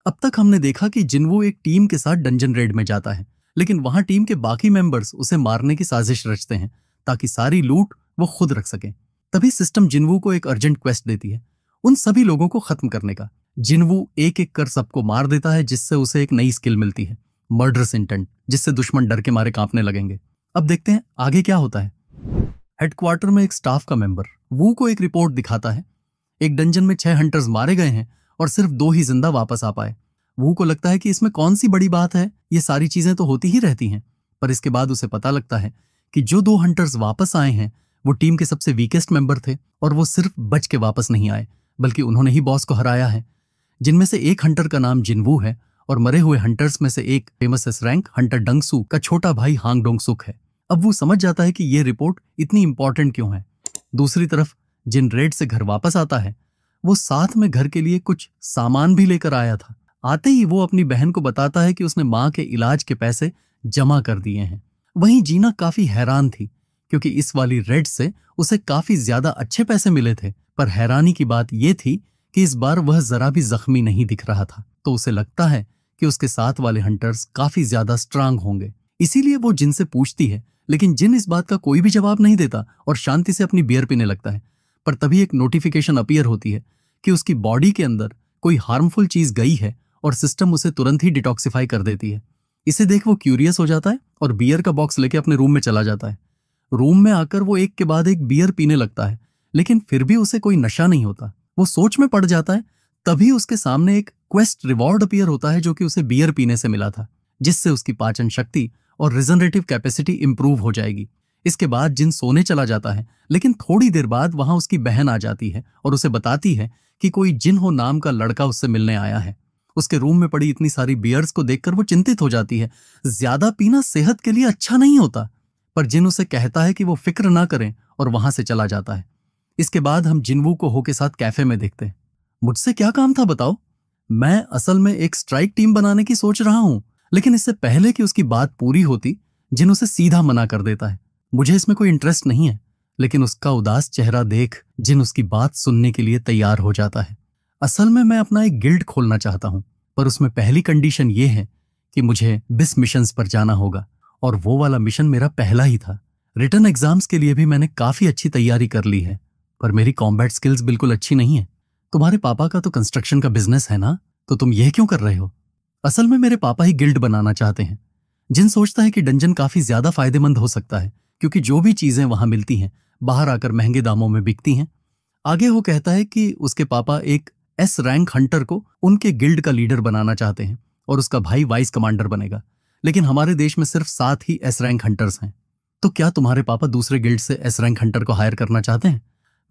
अब तक हमने देखा कि जिन्वो एक टीम के साथ डंजन रेड में जाता है, लेकिन वहां टीम के बाकी मेंबर्स उसे मारने की साजिश रचते हैं ताकि सारी लूट वो खुद रख सकें। तभी सिस्टम जिन्वू को एक अर्जेंट क्वेस्ट देती है, उन सभी लोगों को खत्म करने का। जिन्वू एक एक कर सबको मार देता है, जिससे उसे एक नई स्किल मिलती है, मर्डरस इंटेंट, जिससे दुश्मन डर के मारे कांपने लगेंगे। अब देखते हैं आगे क्या होता है। हेडक्वार्टर में एक स्टाफ का मेंबर वू को एक रिपोर्ट दिखाता है। एक डंजन में 6 हंटर्स मारे गए हैं और सिर्फ 2 ही जिंदा वापस आ पाए। वू को लगता है कि इसमें कौन सी बड़ी बात है, ये सारी चीजें तो होती ही रहती हैं। पर इसके बाद उसे पता लगता है कि जो 2 हंटर्स वापस आए हैं वो टीम के सबसे वीकेस्ट मेंबर थे, और वो सिर्फ बच के वापस नहीं आए बल्कि उन्होंने ही बॉस को हराया है। जिनमें से एक हंटर का नाम जिनवू है और मरे हुए हंटर्स में से एक फेमस एस रैंक हंटर डंगसू का छोटा भाई हांग डोंगसुक है। अब वो समझ जाता है कि ये रिपोर्ट इतनी इंपॉर्टेंट क्यों है। दूसरी तरफ जिन रेड से घर वापस आता है, वो साथ में घर के लिए कुछ सामान भी लेकर आया था। आते ही वो अपनी बहन को बताता है कि उसने माँ के इलाज के पैसे जमा कर दिए हैं। वहीं जीना काफी हैरान थी, क्योंकि इस वाली रेड से उसे काफी ज्यादा अच्छे पैसे मिले थे। पर हैरानी की बात यह थी कि इस बार वह जरा भी जख्मी नहीं दिख रहा था, तो उसे लगता है कि उसके साथ वाले हंटर्स काफी ज्यादा स्ट्रांग होंगे। इसीलिए वो जिन से पूछती है, लेकिन जिन इस बात का कोई भी जवाब नहीं देता और शांति से अपनी बियर पीने लगता है। पर तभी एक नोटिफिकेशन अपीयर होती है कि उसकी बॉडी के अंदर कोई हार्मफुल चीज गई है और सिस्टम उसे तुरंत ही डिटॉक्सिफाई कर देती है। इसे देख वो क्यूरियस हो जाता है और बियर का बॉक्स लेके अपने रूम में चला जाता है। रूम में आकर वो एक के बाद एक बियर पीने लगता है, लेकिन फिर भी उसे कोई नशा नहीं होता। वो सोच में पड़ जाता है। तभी उसके सामने एक क्वेस्ट रिवॉर्ड अपीयर होता है, जो कि उसे बियर पीने से मिला था, जिससे उसकी पाचन शक्ति और रिजनरेटिव कैपेसिटी इंप्रूव हो जाएगी। इसके बाद जिन सोने चला जाता है, लेकिन थोड़ी देर बाद वहां उसकी बहन आ जाती है और उसे बताती है कि कोई जिन्हो नाम का लड़का उससे मिलने आया है। उसके रूम में पड़ी इतनी सारी बियर्स को देखकर वो चिंतित हो जाती है। ज्यादा पीना सेहत के लिए अच्छा नहीं होता। पर जिन उसे कहता है कि वो फिक्र ना करें और वहां से चला जाता है। इसके बाद हम जिन्वू को हो के साथ कैफे में देखते हैं। मुझसे क्या काम था बताओ? मैं असल में एक स्ट्राइक टीम बनाने की सोच रहा हूं। लेकिन इससे पहले कि उसकी बात पूरी होती, जिन उसे सीधा मना कर देता है। मुझे इसमें कोई इंटरेस्ट नहीं है। लेकिन उसका उदास चेहरा देख जिन उसकी बात सुनने के लिए तैयार हो जाता है। असल में मैं अपना एक गिल्ड खोलना चाहता हूं, पर उसमें पहली कंडीशन ये है कि मुझे 20 मिशंस पर जाना होगा, और वो वाला मिशन मेरा पहला ही था। रिटर्न एग्जाम्स के लिए भी मैंने काफी अच्छी तैयारी कर ली है, पर मेरी कॉम्बैट स्किल्स बिल्कुल अच्छी नहीं है। तुम्हारे पापा का तो कंस्ट्रक्शन का बिजनेस है ना, तो तुम यह क्यों कर रहे हो? असल में मेरे पापा ही गिल्ड बनाना चाहते हैं। जिन सोचता है कि डंजन काफी ज्यादा फायदेमंद हो सकता है, क्योंकि जो भी चीजें वहां मिलती हैं बाहर आकर महंगे दामों में बिकती हैं। आगे वो कहता है कि उसके पापा एक एस रैंक हंटर को उनके गिल्ड का लीडर बनाना चाहते हैं और उसका भाई वाइस कमांडर बनेगा। लेकिन हमारे देश में सिर्फ 7 ही एस रैंक हंटर्स हैं। तो क्या तुम्हारे पापा दूसरे गिल्ड से एस रैंक हंटर को हायर करना चाहते हैं?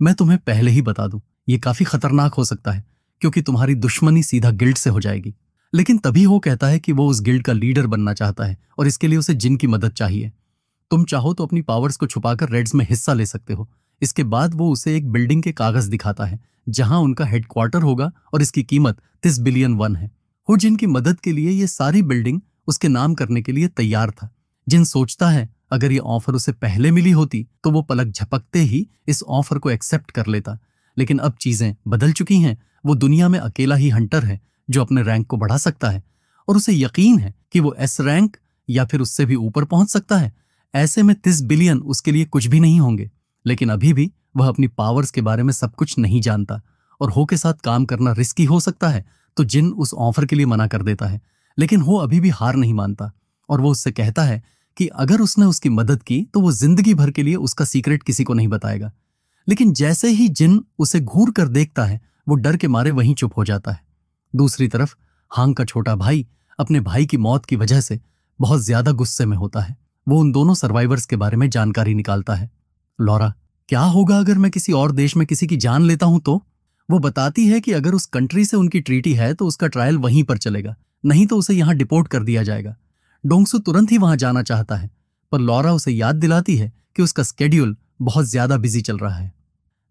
मैं तुम्हें पहले ही बता दूं, ये काफी खतरनाक हो सकता है, क्योंकि तुम्हारी दुश्मनी सीधा गिल्ड से हो जाएगी। लेकिन तभी वो कहता है कि वो उस गिल्ड का लीडर बनना चाहता है और इसके लिए उसे जिन की मदद चाहिए। तुम चाहो तो अपनी पावर्स को छुपाकर रेड्स में हिस्सा ले सकते हो। इसके बाद वो उसे एक बिल्डिंग के कागज दिखाता है जहां उनका हेडक्वार्टर होगा और इसकी कीमत 30 बिलियन वन है। वो जिन की मदद के लिए ये सारी बिल्डिंग उसके नाम करने के लिए तैयार था। जिन सोचता है अगर ये ऑफर उसे पहले मिली होती तो वो पलक झपकते ही इस ऑफर को एक्सेप्ट कर लेता। लेकिन अब चीजें बदल चुकी हैं। वो दुनिया में अकेला ही हंटर है जो अपने रैंक को बढ़ा सकता है, और उसे यकीन है कि वो एस रैंक या फिर उससे भी ऊपर पहुंच सकता है। ऐसे में 30 बिलियन उसके लिए कुछ भी नहीं होंगे। लेकिन अभी भी वह अपनी पावर्स के बारे में सब कुछ नहीं जानता और हो के साथ काम करना रिस्की हो सकता है। तो जिन उस ऑफर के लिए मना कर देता है, लेकिन वो अभी भी हार नहीं मानता और वो उससे कहता है कि अगर उसने उसकी मदद की तो वो जिंदगी भर के लिए उसका सीक्रेट किसी को नहीं बताएगा। लेकिन जैसे ही जिन उसे घूर कर देखता है, वो डर के मारे वहीं चुप हो जाता है। दूसरी तरफ हांग का छोटा भाई अपने भाई की मौत की वजह से बहुत ज्यादा गुस्से में होता है। वो उन दोनों सर्वाइवर्स के बारे में जानकारी निकालता है। लॉरा, क्या होगा अगर मैं किसी और देश में किसी की जान लेता हूं तो? वो बताती है कि अगर उस कंट्री से उनकी ट्रीटी है तो उसका ट्रायल वहीं पर चलेगा, नहीं तो उसे यहां डिपोर्ट कर दिया जाएगा। डोंगसू तुरंत ही वहां जाना चाहता है, पर लॉरा उसे याद दिलाती है कि उसका स्केड्यूल बहुत ज्यादा बिजी चल रहा है।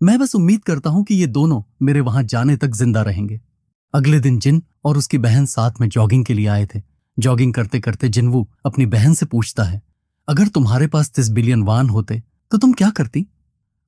मैं बस उम्मीद करता हूं कि ये दोनों मेरे वहां जाने तक जिंदा रहेंगे। अगले दिन जिन और उसकी बहन साथ में जॉगिंग के लिए आए थे। जॉगिंग करते करते जिनवू अपनी बहन से पूछता है, अगर तुम्हारे पास 30 बिलियन वान होते तो तुम क्या करती?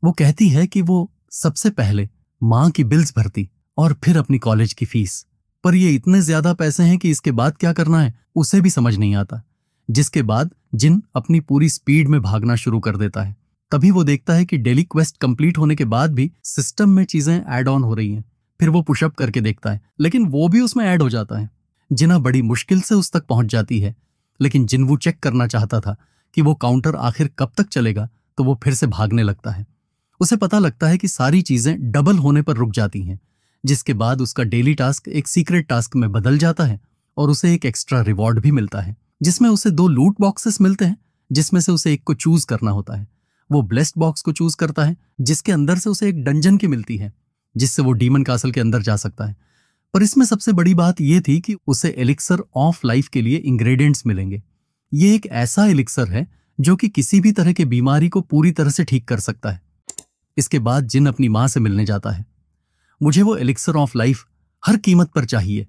वो कहती है कि वो सबसे पहले माँ की बिल्स भरती और फिर अपनी कॉलेज की फीस। पर ये इतने ज्यादा पैसे हैं कि इसके बाद क्या करना है उसे भी समझ नहीं आता। जिसके बाद जिन अपनी पूरी स्पीड में भागना शुरू कर देता है। तभी वो देखता है कि डेली क्वेस्ट कंप्लीट होने के बाद भी सिस्टम में चीजें ऐड ऑन हो रही हैं। फिर वो पुशअप करके देखता है, लेकिन वो भी उसमें ऐड हो जाता है। जिना बड़ी मुश्किल से उस तक पहुंच जाती है, लेकिन जिन वो चेक करना चाहता था कि वो काउंटर आखिर कब तक चलेगा, तो वो फिर से भागने लगता है। उसे पता लगता है कि सारी चीजें डबल होने पर रुक जाती हैं, जिसके बाद उसका डेली टास्क एक सीक्रेट टास्क में बदल जाता है और उसे एक एक्स्ट्रा रिवॉर्ड भी मिलता है, जिसमें उसे 2 लूट बॉक्सेस मिलते हैं, जिसमें से उसे एक को चूज करना होता है। वो ब्लेस्ड बॉक्स को चूज करता है, जिसके अंदर से उसे एक डंजन की मिलती है, जिससे वो डीमन कासल के अंदर जा सकता है। पर इसमें सबसे बड़ी बात यह थी कि उसे एलिक्सर ऑफ लाइफ के लिए इंग्रेडिएंट्स मिलेंगे। ये एक ऐसा एलिक्सर है जो कि किसी भी तरह की बीमारी को पूरी तरह से ठीक कर सकता है। इसके बाद जिन अपनी मां से मिलने जाता है। मुझे वो एलिक्सर ऑफ लाइफ हर कीमत पर चाहिए।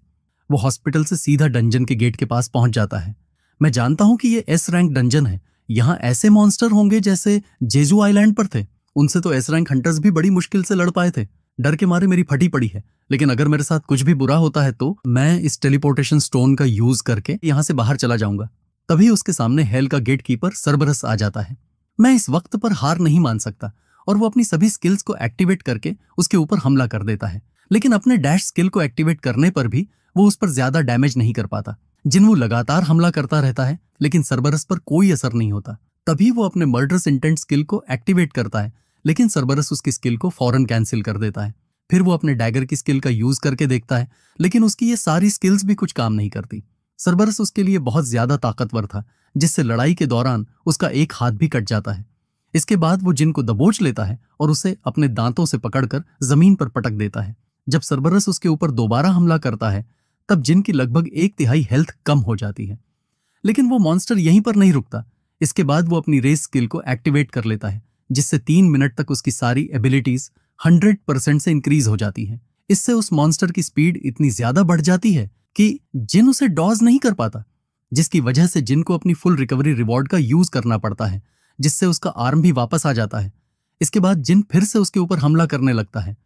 वो हॉस्पिटल से सीधा डंजन के गेट के पास पहुंच जाता है। मैं जानता हूं कि ये एस रैंक डंजन है। यहाँ ऐसे मॉन्स्टर होंगे जैसे जेजू आइलैंड पर थे। उनसे तो एस रैंक हंटर्स भी बड़ी मुश्किल से लड़ पाए थे। डर के मारे मेरी फटी पड़ी है, लेकिन अगर मेरे साथ कुछ भी बुरा होता है तो मैं इस टेलीपोर्टेशन स्टोन का यूज करके यहाँ से बाहर चला जाऊंगा। तभी उसके सामने हेल का गेट कीपर सरबरस आ जाता है। मैं इस वक्त पर हार नहीं मान सकता और वो अपनी सभी स्किल्स को एक्टिवेट करके उसके ऊपर हमला कर देता है। लेकिन अपने डैश स्किल को एक्टिवेट करने पर भी वो उस पर ज्यादा डैमेज नहीं कर पाता। जिन्वू लगातार हमला करता रहता है, लेकिन सरबरस पर कोई असर नहीं होता। तभी वो अपने मर्डरस इंटेंट स्किल को एक्टिवेट करता है, लेकिन सरबरस उसकी स्किल को फौरन कैंसिल कर देता है। फिर वो अपने डैगर की स्किल का यूज करके देखता है, लेकिन उसकी ये सारी स्किल्स भी कुछ काम नहीं करती। सरबरस उसके लिए बहुत ज्यादा ताकतवर था, जिससे लड़ाई के दौरान उसका एक हाथ भी कट जाता है। इसके बाद वो जिन को दबोच लेता है और उसे अपने दांतों से पकड़कर जमीन पर पटक देता है। जब सरबरस उसके ऊपर दोबारा हमला करता है, तब जिन की लगभग 1/3 हेल्थ कम हो जाती है। लेकिन वो मॉन्स्टर यहीं पर नहीं रुकता। इसके बाद वो अपनी रेस स्किल को एक्टिवेट कर लेता है, जिससे 3 मिनट तक उसकी सारी एबिलिटीज 100% से इंक्रीज हो जाती है। इससे उस मॉन्स्टर की स्पीड इतनी ज्यादा बढ़ जाती है कि जिन उसे डॉज नहीं कर पाता, जिसकी वजह से जिन को अपनी फुल रिकवरी रिवॉर्ड का यूज करना पड़ता है, जिससे उसका आर्म भी वापस आ जाता है। इसके बाद जिन फिर से उसके ऊपर हमला करने लगता है,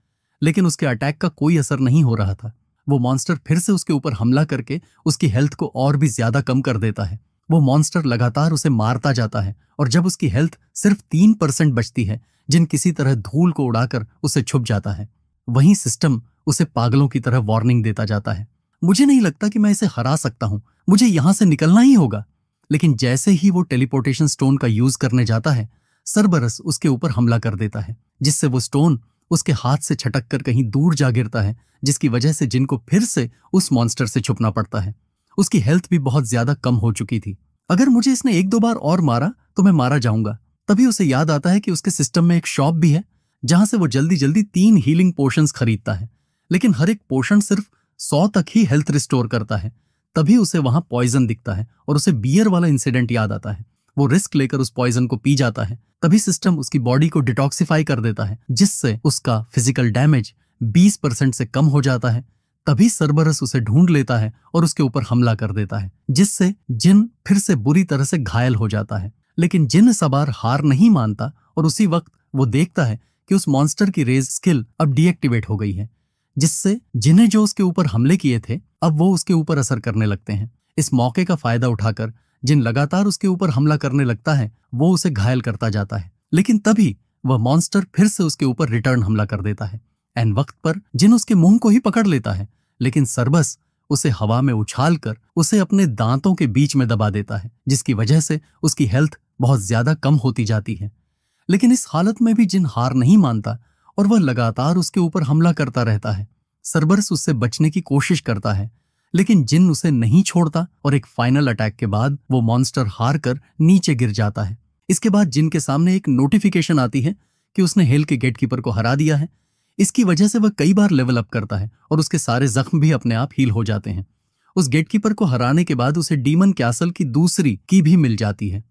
लेकिन उसके अटैक का कोई असर नहीं हो रहा था। वो मॉन्स्टर फिर से उसके ऊपर हमला करके उसकी हेल्थ को और भी ज्यादा कम कर देता है। वो मॉन्स्टर लगातार उसे मारता जाता है और जब उसकी हेल्थ सिर्फ 3% बचती है, जिन किसी तरह धूल को उड़ाकर उसे छुप जाता है। वहीं सिस्टम उसे पागलों की तरह वार्निंग देता जाता है। मुझे नहीं लगता कि मैं इसे हरा सकता हूं, मुझे यहां से निकलना ही होगा। लेकिन जैसे ही वो टेलीपोर्टेशन स्टोन का यूज करने जाता है, सरबरस उसके ऊपर हमला कर देता है, जिससे वो स्टोन उसके हाथ से छटक कर कहीं दूर जा गिरता है, जिसकी वजह से जिन को फिर से उस मॉन्स्टर से छुपना पड़ता है। उसकी हेल्थ भी बहुत ज्यादा कम हो चुकी थी। अगर मुझे इसने 1-2 बार और मारा तो मैं मारा जाऊंगा। तभी उसे याद आता है कि उसके सिस्टम में एक शॉप भी है, जहां से वो जल्दी जल्दी 3 हीलिंग पोशंस खरीदता है, लेकिन हर एक पोशन सिर्फ 100 तक ही हेल्थ रिस्टोर करता है। तभी उसे वहां पॉइजन दिखता है और उसे बियर वाला इंसिडेंट याद आता है। वो रिस्क लेकर उस पॉइजन को पी जाता है। तभी सिस्टम उसकी बॉडी को डिटॉक्सिफाई कर देता है, जिससे उसका फिजिकल डैमेज 20% से कम हो जाता है। तभी सरबरस उसे ढूंढ लेता है और उसके ऊपर हमला कर देता है, जिससे जिन फिर से बुरी तरह से घायल हो जाता है। लेकिन जिन सवार हार नहीं मानता और उसी वक्त वो देखता है कि उस मॉन्स्टर की रेज स्किल अब डीएक्टिवेट हो गई है, जिससे जिन्हें जो उसके ऊपर हमले किए थे अब वो उसके ऊपर असर करने लगते हैं। इस मौके का फायदा उठाकर जिन लगातार उसके ऊपर हमला करने लगता है, वो उसे घायल करता जाता है। लेकिन तभी वह मॉन्स्टर फिर से उसके ऊपर रिटर्न हमला कर देता है। एन वक्त पर जिन उसके मुंह को ही पकड़ लेता है, लेकिन सरबस उसे हवा में उछालकर उसे अपने दांतों के बीच में दबा देता है, जिसकी वजह से उसकी हेल्थ बहुत ज्यादा कम होती जाती है। लेकिन इस हालत में भी जिन हार नहीं मानता और वह लगातार उसके ऊपर हमला करता रहता है। सरबरस उससे बचने की कोशिश करता है, लेकिन जिन उसे नहीं छोड़ता और एक फाइनल अटैक के बाद वो मॉन्स्टर हार कर नीचे गिर जाता है। इसके बाद जिन के सामने एक नोटिफिकेशन आती है कि उसने हेल के गेटकीपर को हरा दिया है। इसकी वजह से वह कई बार लेवल अप करता है और उसके सारे जख्म भी अपने आप हील हो जाते हैं। उस गेटकीपर को हराने के बाद उसे डीमन कैसल की दूसरी की भी मिल जाती है।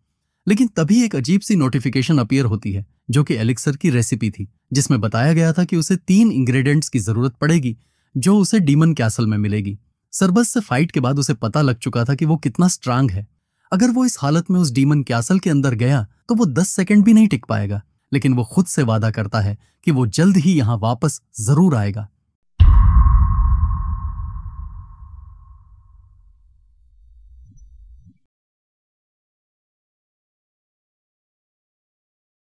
लेकिन तभी एक अजीब सी नोटिफिकेशन अपीयर होती है, जो कि एलिक्सर की रेसिपी थी, जिसमें बताया गया था कि उसे 3 इंग्रेडिएंट्स की जरूरत पड़ेगी, जो उसे डीमन कैसल में मिलेगी। सरबस से फाइट के बाद उसे पता लग चुका था कि वो कितना स्ट्रांग है। अगर वो इस हालत में उस डीमन कैसल के अंदर गया तो वो 10 सेकंड भी नहीं टिक पाएगा। लेकिन वो खुद से वादा करता है कि वो जल्द ही यहाँ वापस जरूर आएगा।